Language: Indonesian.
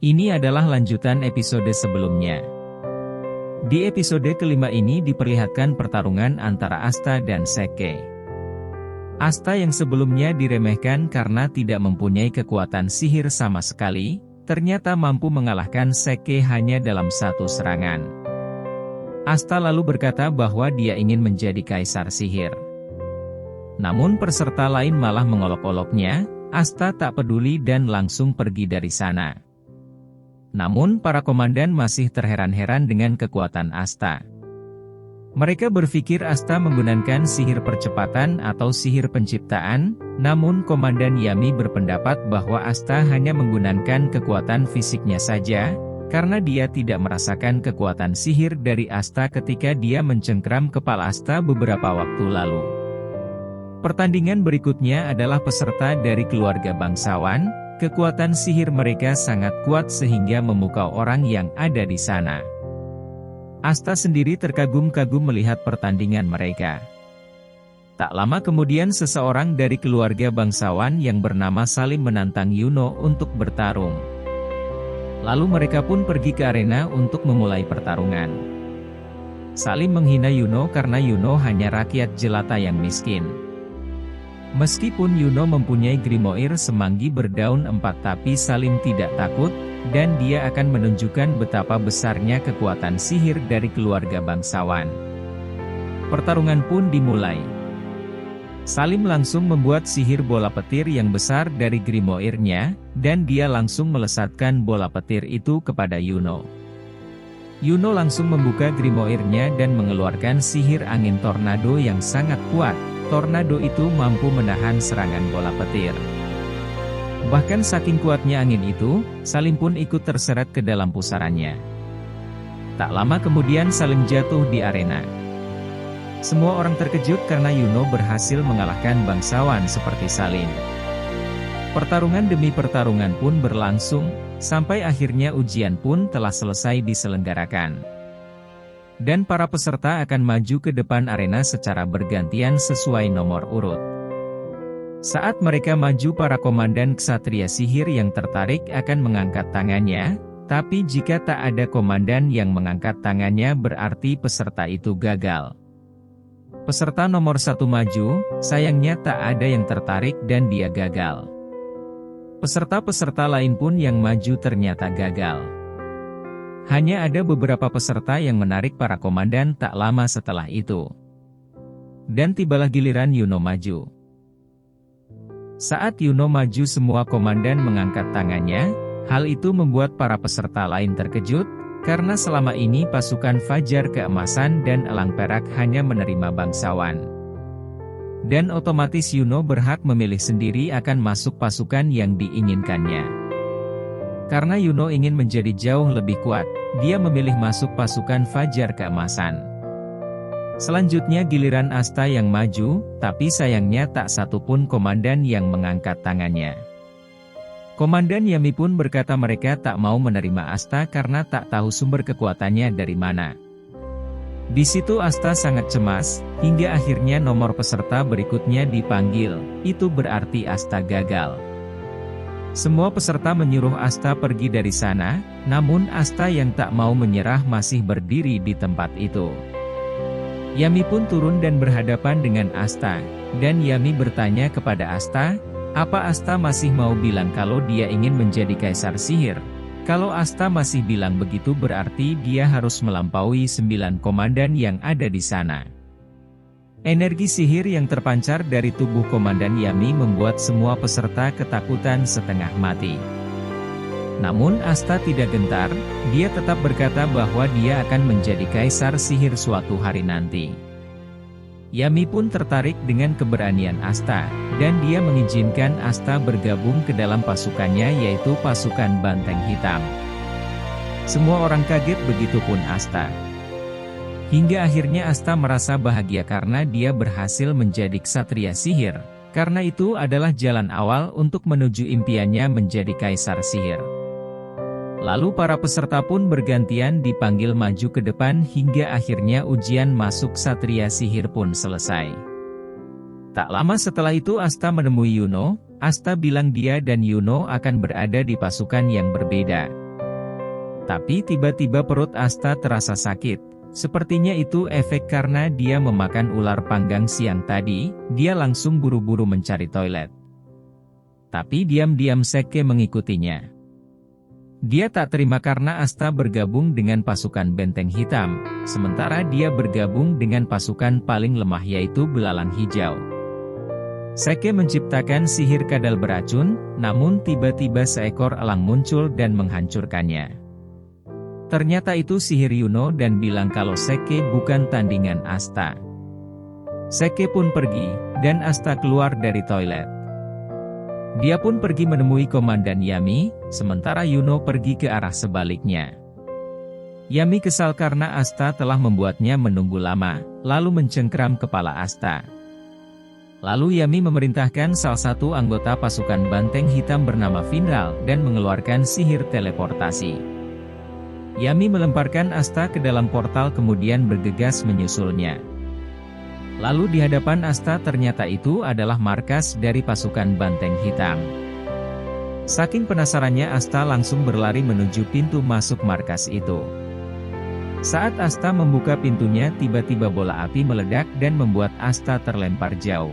Ini adalah lanjutan episode sebelumnya. Di episode kelima ini diperlihatkan pertarungan antara Asta dan Seke. Asta yang sebelumnya diremehkan karena tidak mempunyai kekuatan sihir sama sekali, ternyata mampu mengalahkan Seke hanya dalam satu serangan. Asta lalu berkata bahwa dia ingin menjadi kaisar sihir. Namun peserta lain malah mengolok-oloknya. Asta tak peduli dan langsung pergi dari sana. Namun para komandan masih terheran-heran dengan kekuatan Asta. Mereka berpikir Asta menggunakan sihir percepatan atau sihir penciptaan, namun Komandan Yami berpendapat bahwa Asta hanya menggunakan kekuatan fisiknya saja, karena dia tidak merasakan kekuatan sihir dari Asta ketika dia mencengkram kepala Asta beberapa waktu lalu. Pertandingan berikutnya adalah peserta dari keluarga bangsawan. Kekuatan sihir mereka sangat kuat sehingga memukau orang yang ada di sana. Asta sendiri terkagum-kagum melihat pertandingan mereka. Tak lama kemudian seseorang dari keluarga bangsawan yang bernama Salim menantang Yuno untuk bertarung. Lalu mereka pun pergi ke arena untuk memulai pertarungan. Salim menghina Yuno karena Yuno hanya rakyat jelata yang miskin. Meskipun Yuno mempunyai grimoire semanggi berdaun 4 tapi Salim tidak takut, dan dia akan menunjukkan betapa besarnya kekuatan sihir dari keluarga bangsawan. Pertarungan pun dimulai. Salim langsung membuat sihir bola petir yang besar dari grimoire-nya, dan dia langsung melesatkan bola petir itu kepada Yuno. Yuno langsung membuka grimoire-nya dan mengeluarkan sihir angin tornado yang sangat kuat. Tornado itu mampu menahan serangan bola petir. Bahkan saking kuatnya angin itu, Salim pun ikut terseret ke dalam pusarannya. Tak lama kemudian Salim jatuh di arena. Semua orang terkejut karena Yuno berhasil mengalahkan bangsawan seperti Salim. Pertarungan demi pertarungan pun berlangsung, sampai akhirnya ujian pun telah selesai diselenggarakan. Dan para peserta akan maju ke depan arena secara bergantian sesuai nomor urut. Saat mereka maju, para komandan ksatria sihir yang tertarik akan mengangkat tangannya, tapi jika tak ada komandan yang mengangkat tangannya berarti peserta itu gagal. Peserta nomor 1 maju, sayangnya tak ada yang tertarik dan dia gagal. Peserta-peserta lain pun yang maju ternyata gagal. Hanya ada beberapa peserta yang menarik para komandan tak lama setelah itu. Dan tibalah giliran Yuno maju. Saat Yuno maju semua komandan mengangkat tangannya, hal itu membuat para peserta lain terkejut, karena selama ini pasukan Fajar Keemasan dan Elang Perak hanya menerima bangsawan. Dan otomatis Yuno berhak memilih sendiri akan masuk pasukan yang diinginkannya. Karena Yuno ingin menjadi jauh lebih kuat, dia memilih masuk pasukan Fajar Keemasan. Selanjutnya giliran Asta yang maju, tapi sayangnya tak satu pun komandan yang mengangkat tangannya. Komandan Yami pun berkata mereka tak mau menerima Asta karena tak tahu sumber kekuatannya dari mana. Di situ Asta sangat cemas, hingga akhirnya nomor peserta berikutnya dipanggil, itu berarti Asta gagal. Semua peserta menyuruh Asta pergi dari sana, namun Asta yang tak mau menyerah masih berdiri di tempat itu. Yami pun turun dan berhadapan dengan Asta, dan Yami bertanya kepada Asta, apa Asta masih mau bilang kalau dia ingin menjadi kaisar sihir? Kalau Asta masih bilang begitu berarti dia harus melampaui 9 komandan yang ada di sana. Energi sihir yang terpancar dari tubuh Komandan Yami membuat semua peserta ketakutan setengah mati. Namun Asta tidak gentar, dia tetap berkata bahwa dia akan menjadi kaisar sihir suatu hari nanti. Yami pun tertarik dengan keberanian Asta, dan dia mengizinkan Asta bergabung ke dalam pasukannya yaitu pasukan Banteng Hitam. Semua orang kaget, begitupun Asta. Hingga akhirnya Asta merasa bahagia karena dia berhasil menjadi ksatria sihir, karena itu adalah jalan awal untuk menuju impiannya menjadi kaisar sihir. Lalu para peserta pun bergantian dipanggil maju ke depan hingga akhirnya ujian masuk ksatria sihir pun selesai. Tak lama setelah itu Asta menemui Yuno. Asta bilang dia dan Yuno akan berada di pasukan yang berbeda. Tapi tiba-tiba perut Asta terasa sakit. Sepertinya itu efek karena dia memakan ular panggang siang tadi. Dia langsung buru-buru mencari toilet. Tapi diam-diam Seke mengikutinya. Dia tak terima karena Asta bergabung dengan pasukan Benteng Hitam, sementara dia bergabung dengan pasukan paling lemah yaitu Belalang Hijau. Seke menciptakan sihir kadal beracun, namun tiba-tiba seekor elang muncul dan menghancurkannya. Ternyata itu sihir Yuno dan bilang kalau Seke bukan tandingan Asta. Seke pun pergi, dan Asta keluar dari toilet. Dia pun pergi menemui Komandan Yami, sementara Yuno pergi ke arah sebaliknya. Yami kesal karena Asta telah membuatnya menunggu lama, lalu mencengkram kepala Asta. Lalu Yami memerintahkan salah satu anggota pasukan Banteng Hitam bernama Vindal dan mengeluarkan sihir teleportasi. Yami melemparkan Asta ke dalam portal kemudian bergegas menyusulnya. Lalu di hadapan Asta ternyata itu adalah markas dari pasukan Banteng Hitam. Saking penasarannya Asta langsung berlari menuju pintu masuk markas itu. Saat Asta membuka pintunya tiba-tiba bola api meledak dan membuat Asta terlempar jauh.